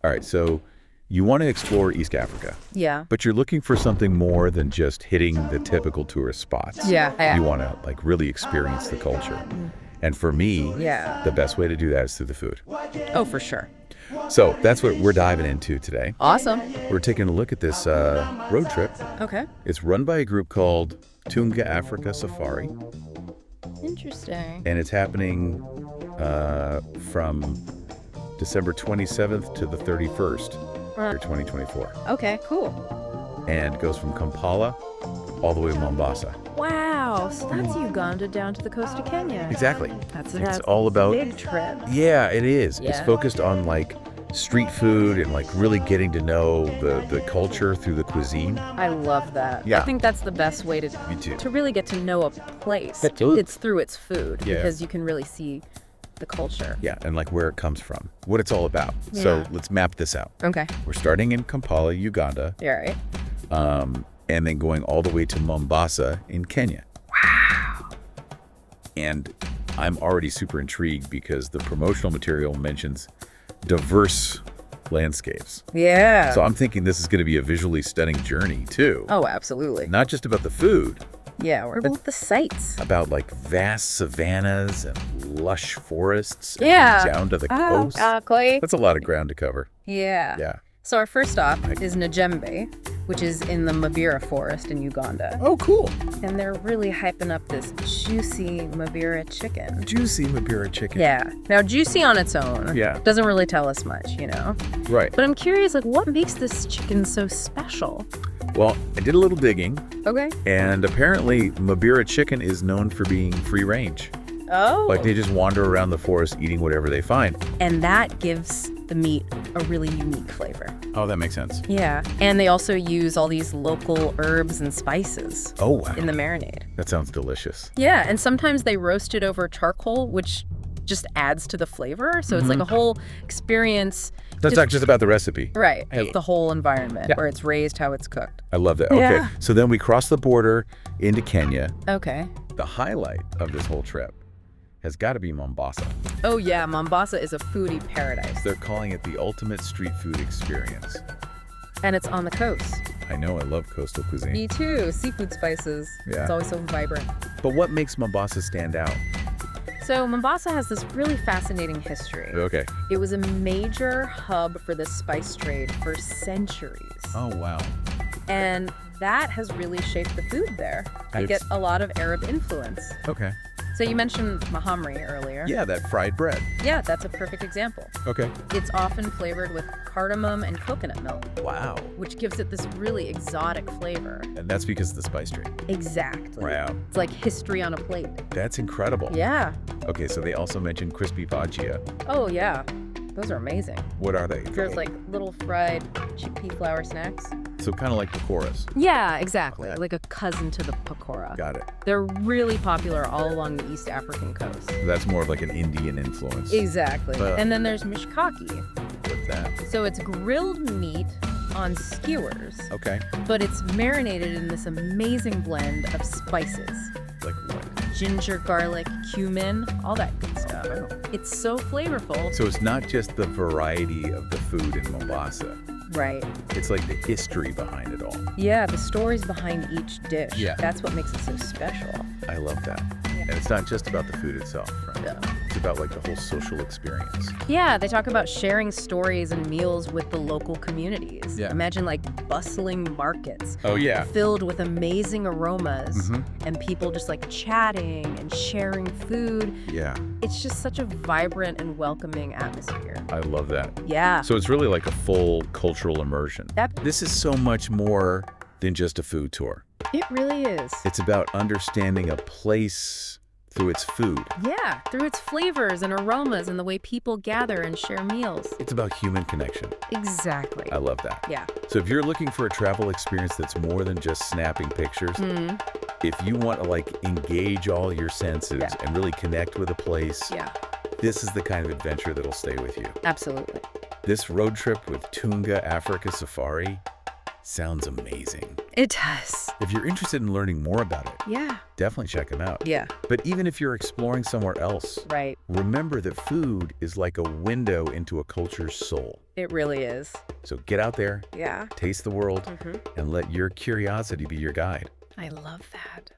All right, so you want to explore East Africa, Yeah. but you're looking for something more than just hitting the typical tourist spots. Yeah. You want to like really experience the culture. And for me, Yeah. the best way to do that is through the food. Oh, for sure. So that's what we're diving into today. Awesome. We're taking a look at this road trip. Okay. It's run by a group called Tunga Africa Safari, Interesting. and it's happening from December 27th to the 31st, 2024. Okay, cool. And it goes from Kampala all the way to Mombasa. Wow. So that's Uganda down to the coast of Kenya. Exactly. That's It's all about, big trip. yeah, it is. It's Yeah. focused on like street food and like really getting to know the culture through the cuisine. I love that. Yeah. I think that's the best way to Me too. really get to know a place. That too. It's through its food Yeah. because you can really see the culture. Yeah, and like where it comes from, what it's all about. So Yeah. let's map this out. Okay. We're starting in Kampala, Uganda, Yeah, right. and then going all the way to Mombasa in Kenya. Wow. And I'm already super intrigued because the promotional material mentions diverse landscapes. Yeah. So I'm thinking this is going to be a visually stunning journey too. Oh, absolutely. Not just about the food, Yeah, we're about the sights. about like vast savannas and lush forests and Yeah. down to the coast. Exactly. That's a lot of ground to cover. Yeah. Yeah. So our first stop is Najembe, which is in the Mabira forest in Uganda. Oh, cool. And they're really hyping up this juicy Mabira chicken. Juicy Mabira chicken. Yeah. Now, juicy on its own Yeah. doesn't really tell us much, you know? Right. But I'm curious, like, what makes this chicken so special? Well, I did a little digging, Okay. and apparently Mabira chicken is known for being free range. Oh. Like they just wander around the forest eating whatever they find. And that gives the meat a really unique flavor. Oh, that makes sense. Yeah. And they also use all these local herbs and spices Oh, wow. in the marinade. That sounds delicious. Yeah, and sometimes they roast it over charcoal, which just adds to the flavor. So it's like a whole experience. That's not just about the recipe. Right. It's the whole environment where it's raised, how it's cooked. I love that. Okay, Yeah. so then we cross the border into Kenya. Okay. The highlight of this whole trip has got to be Mombasa. Oh, yeah. Mombasa is a foodie paradise. They're calling it the ultimate street food experience. And it's on the coast. I know, I love coastal cuisine. Me too. Seafood spices. Yeah. It's always so vibrant. But what makes Mombasa stand out? So Mombasa has this really fascinating history. Okay. It was a major hub for the spice trade for centuries. Oh, wow. And that has really shaped the food there. I It's- get a lot of Arab influence. Okay. So you mentioned mahamri earlier. Yeah, that fried bread. Yeah, that's a perfect example. Okay. It's often flavored with cardamom and coconut milk, Wow. which gives it this really exotic flavor. And that's because of the spice trade. Exactly. Wow. It's like history on a plate. That's incredible. Yeah. Okay, so they also mentioned crispy bhajia. Oh, yeah. Those are amazing. What are they? There's like little fried chickpea flour snacks. So kind of like pakoras. Yeah, exactly. Okay. Like a cousin to the pakora. Got it. They're really popular all along the East African coast. So that's more of like an Indian influence. Exactly. But- And then there's mishkaki. What's that? So it's grilled meat on skewers, Okay. but it's marinated in this amazing blend of spices. Like what? Ginger, garlic, cumin, all that good stuff. It's so flavorful. So it's not just the variety of the food in Mombasa. Right. It's like the history behind it all. Yeah, the stories behind each dish. Yeah. That's what makes it so special. I love that. Yeah. And it's not just about the food itself, right? Yeah. It's about like the whole social experience. Yeah, they talk about sharing stories and meals with the local communities. Yeah. Imagine like bustling markets Oh, yeah. filled with amazing aromas and people just like chatting and sharing food. Yeah. It's just such a vibrant and welcoming atmosphere. I love that. Yeah. So it's really like a full cultural immersion. That- This is so much more than just a food tour. It really is. It's about understanding a place through its food. Yeah, through its flavors and aromas and the way people gather and share meals. It's about human connection. Exactly. I love that. Yeah. So if you're looking for a travel experience that's more than just snapping pictures, if you want to like engage all your senses Yeah. and really connect with a place, Yeah, this is the kind of adventure that'll stay with you. absolutely. This road trip with Tunga Africa Safari sounds amazing. It does. If you're interested in learning more about it, Yeah. definitely check them out. Yeah. But even if you're exploring somewhere else, Right. remember that food is like a window into a culture's soul. It really is. So get out there, Yeah. taste the world, Mm-hmm. and let your curiosity be your guide. I love that.